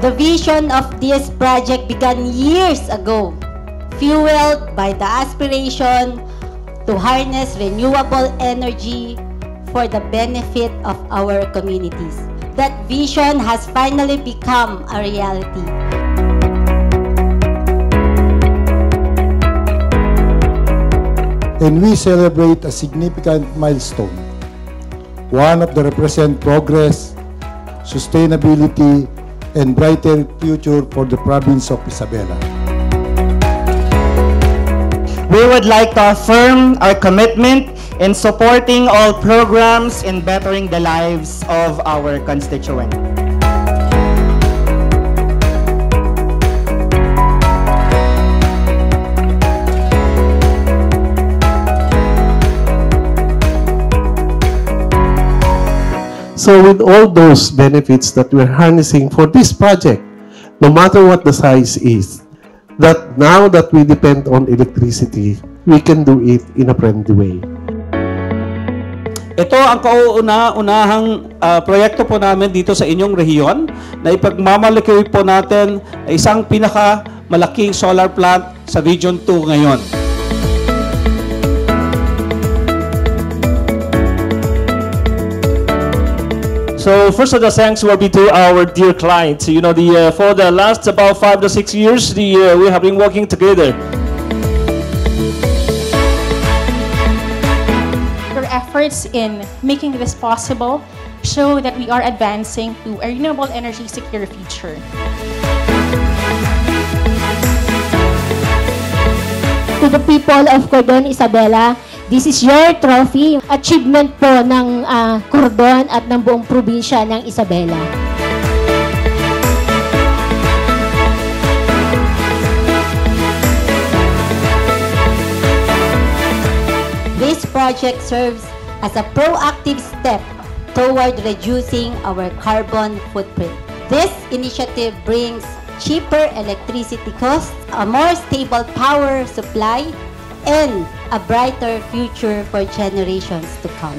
The vision of this project began years ago, fueled by the aspiration to harness renewable energy for the benefit of our communities. That vision has finally become a reality. And we celebrate a significant milestone, one that represents progress, sustainability, and brighter future for the province of Isabela. We would like to affirm our commitment in supporting all programs in bettering the lives of our constituents. So with all those benefits that we're harnessing for this project, no matter what the size is, that now that we depend on electricity, we can do it in a friendly way. Ito ang kauna-unahang proyekto po namin dito sa inyong rehiyon na ipagmamalaki po natin isang pinakamalaking solar plant sa Region 2 ngayon. So first of the thanks will be to our dear clients. You know, for the last about 5 to 6 years, we have been working together. Your efforts in making this possible show that we are advancing to a renewable energy secure future. To the people of Cordon Isabela, this is your trophy, achievement po ng Cordon at ng buong probinsya ng Isabela. This project serves as a proactive step toward reducing our carbon footprint. This initiative brings cheaper electricity costs, a more stable power supply, and a brighter future for generations to come.